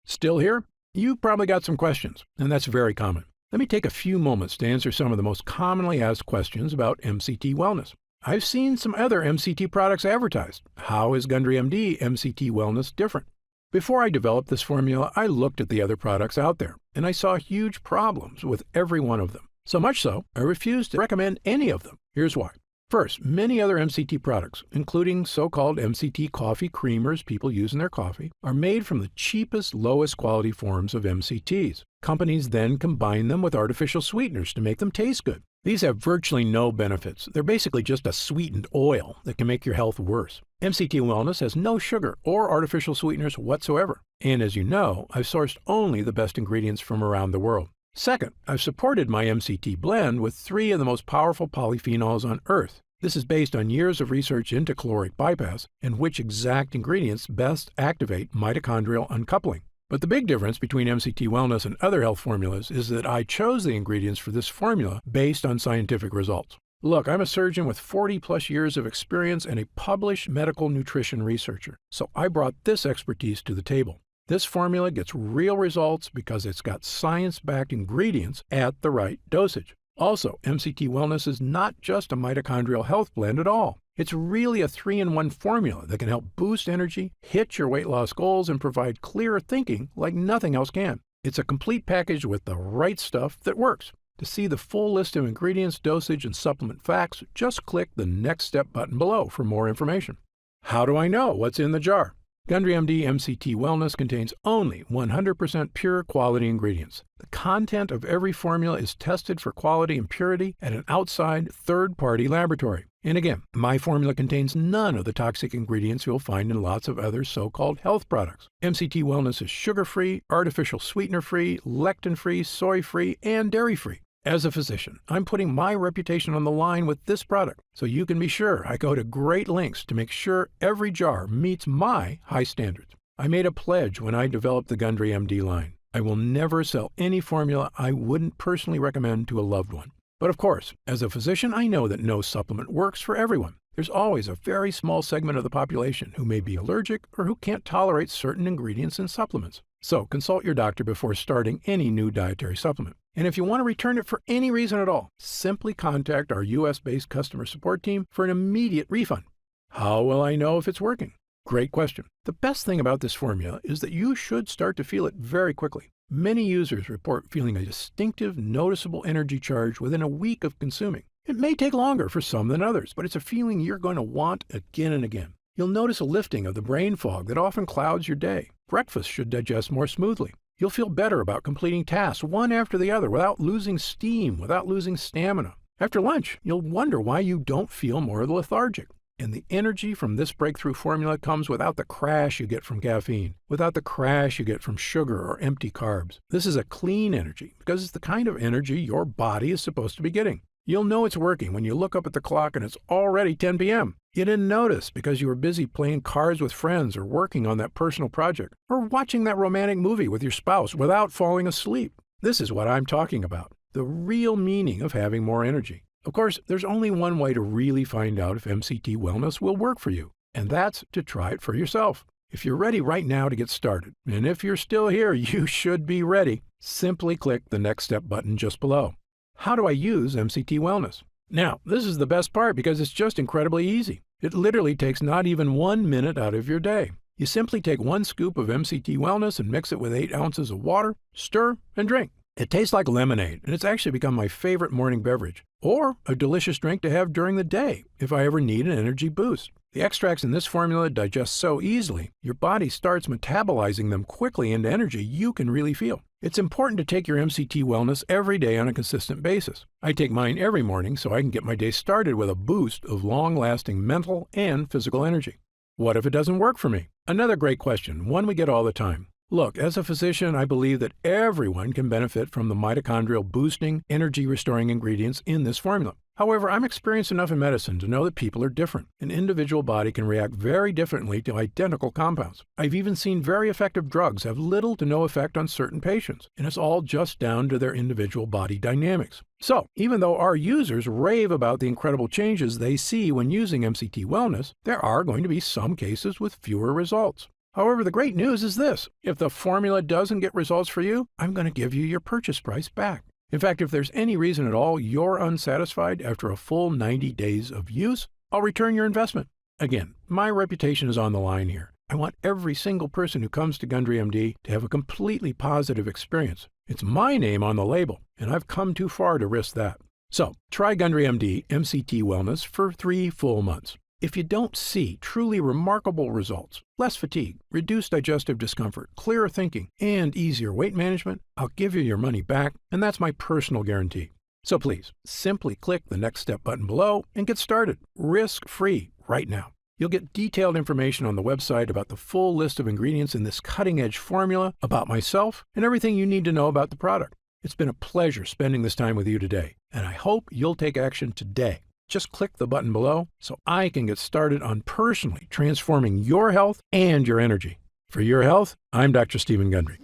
Still here? You probably got some questions, and that's very common. Let me take a few moments to answer some of the most commonly asked questions about MCT Wellness. I've seen some other MCT products advertised. How is Gundry MD MCT Wellness different? Before I developed this formula, I looked at the other products out there, and I saw huge problems with every one of them. So much so, I refused to recommend any of them. Here's why. First, many other MCT products, including so-called MCT coffee creamers people use in their coffee, are made from the cheapest, lowest quality forms of MCTs. Companies then combine them with artificial sweeteners to make them taste good. These have virtually no benefits. They're basically just a sweetened oil that can make your health worse. MCT Wellness has no sugar or artificial sweeteners whatsoever. And as you know, I've sourced only the best ingredients from around the world. Second, I've supported my MCT blend with 3 of the most powerful polyphenols on Earth. This is based on years of research into caloric bypass and which exact ingredients best activate mitochondrial uncoupling. But the big difference between MCT Wellness and other health formulas is that I chose the ingredients for this formula based on scientific results. Look, I'm a surgeon with 40-plus years of experience and a published medical nutrition researcher, so I brought this expertise to the table. This formula gets real results because it's got science-backed ingredients at the right dosage. Also, MCT Wellness is not just a mitochondrial health blend at all. It's really a 3-in-1 formula that can help boost energy, hit your weight loss goals, and provide clearer thinking like nothing else can. It's a complete package with the right stuff that works. To see the full list of ingredients, dosage, and supplement facts, just click the Next Step button below for more information. How do I know what's in the jar? Gundry MD MCT Wellness contains only 100% pure quality ingredients. The content of every formula is tested for quality and purity at an outside third-party laboratory. And again, my formula contains none of the toxic ingredients you'll find in lots of other so-called health products. MCT Wellness is sugar-free, artificial sweetener-free, lectin-free, soy-free, and dairy-free. As a physician, I'm putting my reputation on the line with this product, so you can be sure I go to great lengths to make sure every jar meets my high standards. I made a pledge when I developed the Gundry MD line. I will never sell any formula I wouldn't personally recommend to a loved one. But of course, as a physician, I know that no supplement works for everyone. There's always a very small segment of the population who may be allergic or who can't tolerate certain ingredients in supplements. So consult your doctor before starting any new dietary supplement. And if you want to return it for any reason at all, simply contact our US-based customer support team for an immediate refund. How will I know if it's working? Great question. The best thing about this formula is that you should start to feel it very quickly. Many users report feeling a distinctive, noticeable energy charge within a week of consuming. It may take longer for some than others, but it's a feeling you're going to want again and again. You'll notice a lifting of the brain fog that often clouds your day. Breakfast should digest more smoothly. You'll feel better about completing tasks one after the other without losing steam, without losing stamina. After lunch, you'll wonder why you don't feel more lethargic. And the energy from this breakthrough formula comes without the crash you get from caffeine, without the crash you get from sugar or empty carbs. This is a clean energy because it's the kind of energy your body is supposed to be getting. You'll know it's working when you look up at the clock and it's already 10 p.m. You didn't notice because you were busy playing cards with friends or working on that personal project or watching that romantic movie with your spouse without falling asleep. This is what I'm talking about, the real meaning of having more energy. Of course, there's only one way to really find out if MCT Wellness will work for you, and that's to try it for yourself. If you're ready right now to get started, and if you're still here, you should be ready, simply click the Next Step button just below. How do I use MCT Wellness? Now, this is the best part because it's just incredibly easy. It literally takes not even 1 minute out of your day. You simply take 1 scoop of MCT Wellness and mix it with 8 ounces of water, stir, and drink. It tastes like lemonade, and it's actually become my favorite morning beverage, or a delicious drink to have during the day if I ever need an energy boost. The extracts in this formula digest so easily, your body starts metabolizing them quickly into energy you can really feel. It's important to take your MCT Wellness every day on a consistent basis. I take mine every morning so I can get my day started with a boost of long-lasting mental and physical energy. What if it doesn't work for me? Another great question, one we get all the time. Look, as a physician, I believe that everyone can benefit from the mitochondrial boosting, energy-restoring ingredients in this formula. However, I'm experienced enough in medicine to know that people are different. An individual body can react very differently to identical compounds. I've even seen very effective drugs have little to no effect on certain patients, and it's all just down to their individual body dynamics. So, even though our users rave about the incredible changes they see when using MCT Wellness, there are going to be some cases with fewer results. However, the great news is this. If the formula doesn't get results for you, I'm going to give you your purchase price back. In fact, if there's any reason at all you're unsatisfied after a full 90 days of use, I'll return your investment. Again, my reputation is on the line here. I want every single person who comes to Gundry MD to have a completely positive experience. It's my name on the label, and I've come too far to risk that. So, try Gundry MD MCT Wellness for 3 full months. If you don't see truly remarkable results, less fatigue, reduced digestive discomfort, clearer thinking, and easier weight management, I'll give you your money back, and that's my personal guarantee. So please, simply click the Next Step button below and get started, risk-free, right now. You'll get detailed information on the website about the full list of ingredients in this cutting-edge formula, about myself, and everything you need to know about the product. It's been a pleasure spending this time with you today, and I hope you'll take action today. Just click the button below so I can get started on personally transforming your health and your energy. For your health, I'm Dr. Stephen Gundry.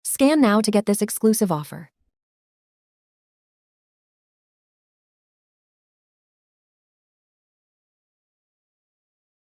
Scan now to get this exclusive offer.